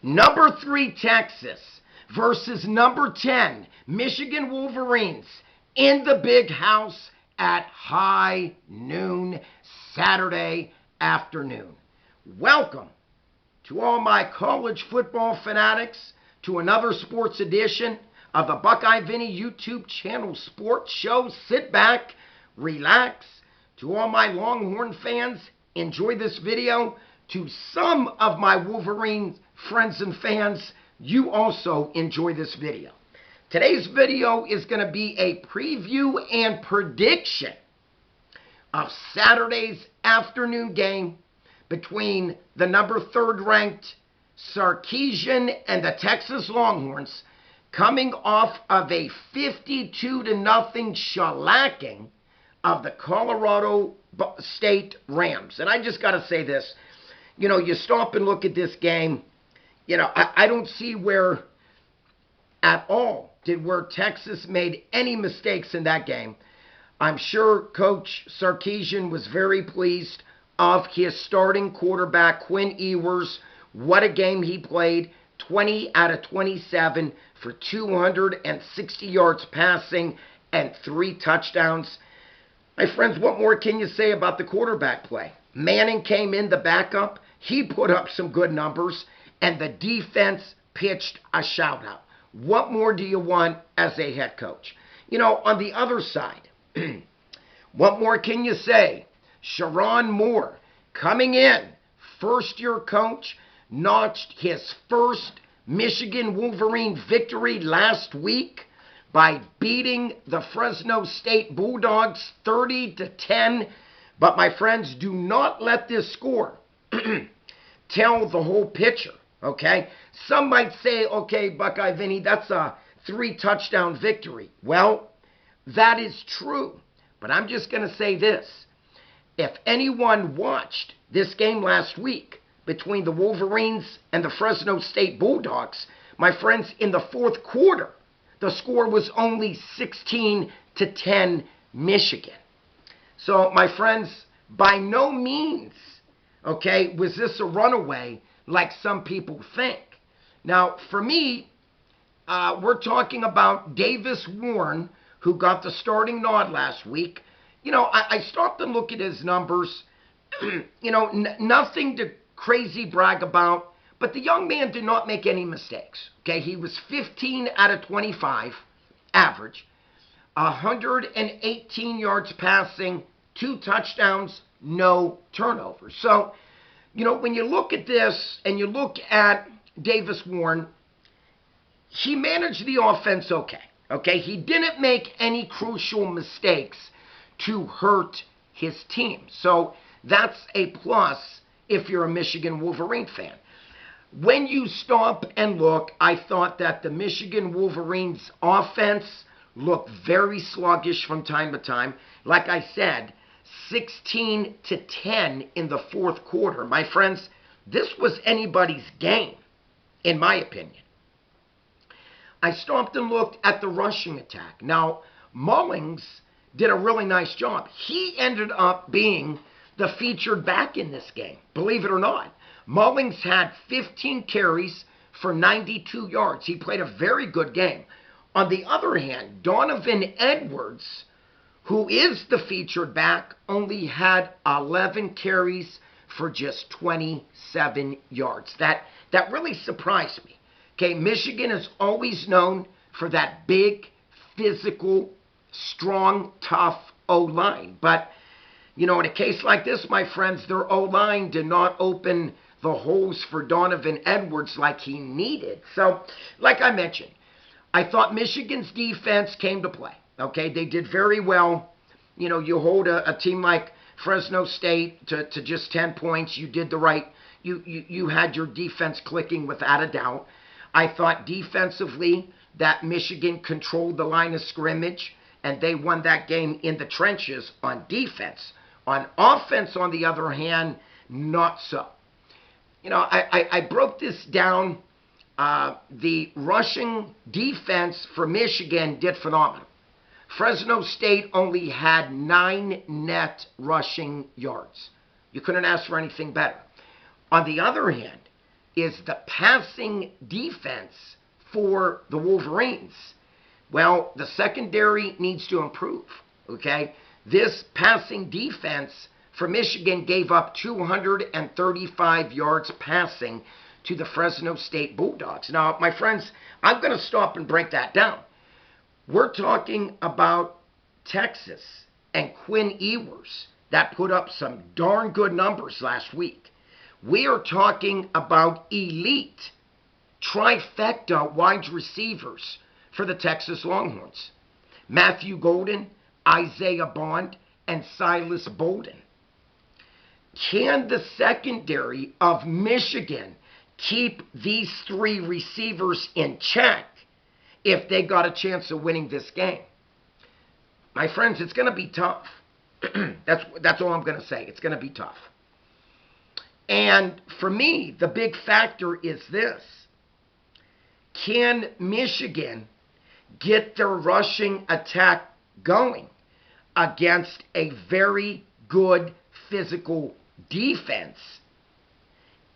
Number 3 Texas versus number 10 Michigan Wolverines in the big house at high noon Saturday afternoon. Welcome to all my college football fanatics to another sports edition of the Buckeye Vinny YouTube channel sports show. Sit back, relax. To all my Longhorn fans, enjoy this video. To some of my Wolverine friends and fans, you also enjoy this video. Today's video is going to be a preview and prediction of Saturday's afternoon game between the number 3rd ranked Sarkeesian and the Texas Longhorns, coming off of a 52-0 shellacking of the Colorado State Rams. And I just got to say this. You know, you stop and look at this game, you know, I don't see where Texas made any mistakes in that game. I'm sure Coach Sarkeesian was very pleased of his starting quarterback, Quinn Ewers. What a game he played. 20 out of 27 for 260 yards passing and 3 touchdowns. My friends, what more can you say about the quarterback play? Manning came in, the backup. He put up some good numbers, and the defense pitched a shout-out. What more do you want as a head coach? You know, on the other side, what more can you say? Sharon Moore, coming in, first-year coach, notched his first Michigan Wolverine victory last week by beating the Fresno State Bulldogs 30-10. But my friends, do not let this score tell the whole picture, okay? Some might say, okay, Buckeye Vinny, that's a 3-touchdown victory. Well, that is true. But I'm just going to say this. If anyone watched this game last week between the Wolverines and the Fresno State Bulldogs, my friends, in the 4th quarter, the score was only 16-10 Michigan. So, my friends, by no means, okay, was this a runaway like some people think. Now, for me, we're talking about Davis Warren, who got the starting nod last week. You know, I stopped and looked at his numbers. You know, nothing to crazy brag about, but the young man did not make any mistakes. Okay, he was 15 out of 25 average, 118 yards passing, 2 touchdowns, no turnovers. So, you know, when you look at this and you look at Davis Warren, he managed the offense okay. Okay, he didn't make any crucial mistakes to hurt his team. So that's a plus if you're a Michigan Wolverine fan. When you stop and look, I thought that the Michigan Wolverines offense looked very sluggish from time to time. Like I said, 16-10 in the 4th quarter. My friends, this was anybody's game, in my opinion. I stopped and looked at the rushing attack. Now, Mullings did a really nice job. He ended up being the featured back in this game, believe it or not. Mullings had 15 carries for 92 yards. He played a very good game. On the other hand, Donovan Edwards, who is the featured back, only had 11 carries for just 27 yards. That really surprised me. Okay, Michigan is always known for that big, physical, strong, tough O-line. But, you know, in a case like this, my friends, their O-line did not open the holes for Donovan Edwards like he needed. So, like I mentioned, I thought Michigan's defense came to play. Okay, they did very well. You know, you hold a team like Fresno State to just 10 points. You did the right. You had your defense clicking without a doubt. I thought defensively that Michigan controlled the line of scrimmage, and they won that game in the trenches on defense. On offense, on the other hand, not so. You know, I broke this down. The rushing defense for Michigan did phenomenal. Fresno State only had 9 net rushing yards. You couldn't ask for anything better. On the other hand, is the passing defense for the Wolverines. Well, the secondary needs to improve, okay? This passing defense for Michigan gave up 235 yards passing to the Fresno State Bulldogs. Now, my friends, I'm going to stop and break that down. We're talking about Texas and Quinn Ewers that put up some darn good numbers last week. We are talking about elite trifecta wide receivers for the Texas Longhorns. Matthew Golden, Isaiah Bond, and Silas Bolden. Can the secondary of Michigan keep these three receivers in check if they got a chance of winning this game? My friends, it's going to be tough. That's all I'm going to say. It's going to be tough. And for me, the big factor is this. Can Michigan get their rushing attack going against a very good physical defense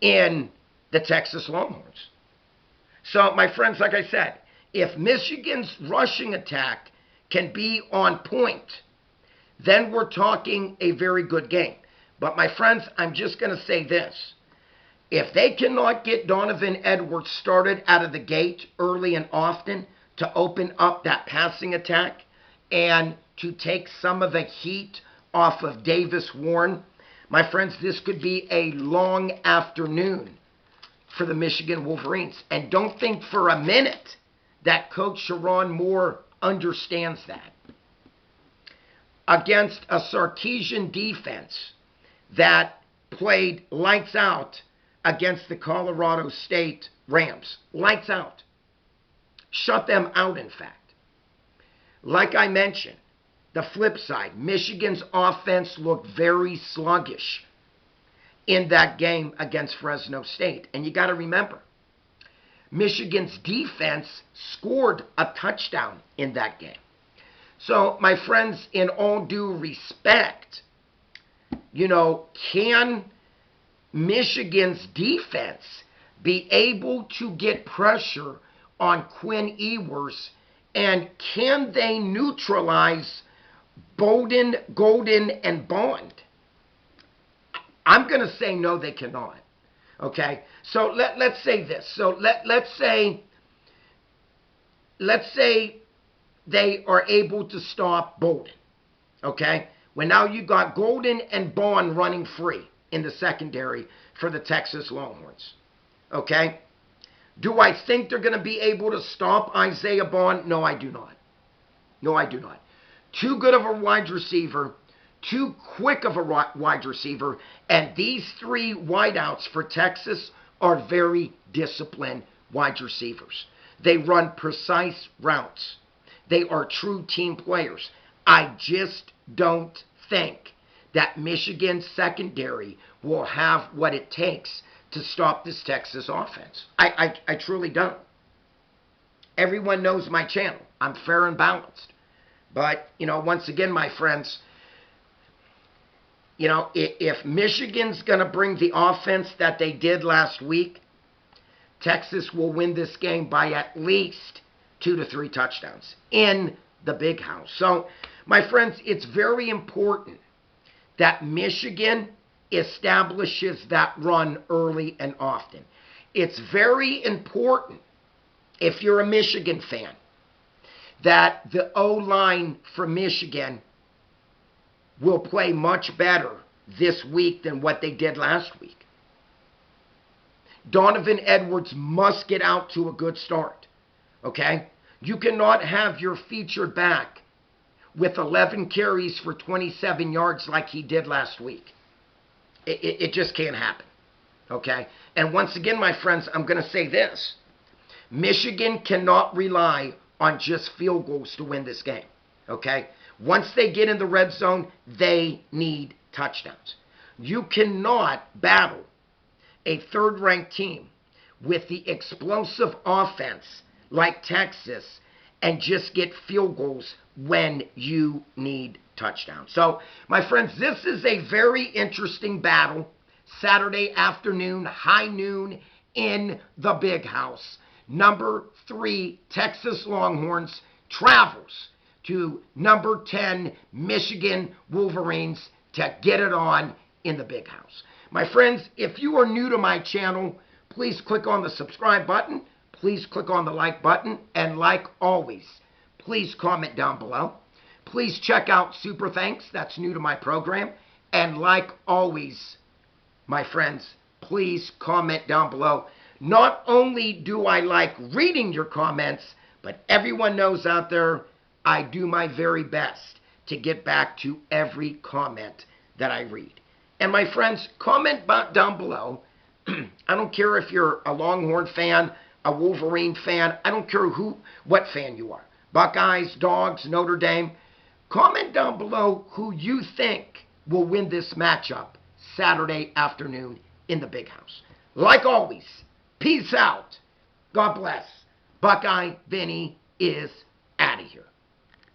in the Texas Longhorns? So, my friends, like I said, if Michigan's rushing attack can be on point, then we're talking a very good game. But, my friends, I'm just going to say this. If they cannot get Donovan Edwards started out of the gate early and often to open up that passing attack and to take some of the heat off of Davis Warren, my friends, this could be a long afternoon for the Michigan Wolverines. And don't think for a minute that Coach Sharon Moore understands that. Against a Sarkisian defense that played lights out against the Colorado State Rams. Lights out. Shut them out, in fact. Like I mentioned, the flip side, Michigan's offense looked very sluggish in that game against Fresno State. And you got to remember, Michigan's defense scored a touchdown in that game. So, my friends, in all due respect, can Michigan's defense be able to get pressure on Quinn Ewers, and can they neutralize Bolden, Golden, and Bond? I'm going to say no, they cannot. Okay? So let's say this. So let's say they are able to stop Bolden. Okay? When now you got Golden and Bond running free in the secondary for the Texas Longhorns. Okay? Do I think they're going to be able to stop Isaiah Bond? No, I do not. No, I do not. Too good of a wide receiver, too quick of a wide receiver, and these three wideouts for Texas are very disciplined wide receivers. They run precise routes. They are true team players. I just don't think that Michigan's secondary will have what it takes to stop this Texas offense. I truly don't. Everyone knows my channel. I'm fair and balanced. But, once again, my friends, if Michigan's going to bring the offense that they did last week, Texas will win this game by at least 2 to 3 touchdowns in the big house. So, my friends, it's very important that Michigan establishes that run early and often. It's very important, if you're a Michigan fan, that the O-line for Michigan will play much better this week than what they did last week. Donovan Edwards must get out to a good start, okay? You cannot have your featured back with 11 carries for 27 yards like he did last week. It just can't happen, okay? And once again, my friends, I'm going to say this. Michigan cannot rely on just field goals to win this game, okay? Once they get in the red zone, they need touchdowns. You cannot battle a third-ranked team with the explosive offense like Texas and just get field goals when you need touchdowns. So, my friends, this is a very interesting battle. Saturday afternoon, high noon, in the big house. Number 3, Texas Longhorns travels to number 10, Michigan Wolverines to get it on in the big house. My friends, if you are new to my channel, please click on the subscribe button. Please click on the like button. And like always, please comment down below. Please check out Super Thanks. That's new to my program. And like always, my friends, please comment down below. Not only do I like reading your comments, but everyone knows out there I do my very best to get back to every comment that I read. And my friends, comment down below. I don't care if you're a Longhorn fan, a Wolverine fan. I don't care what fan you are. Buckeyes, Dogs, Notre Dame. Comment down below who you think will win this matchup Saturday afternoon in the big house. Like always, peace out. God bless. Buckeye Vinny is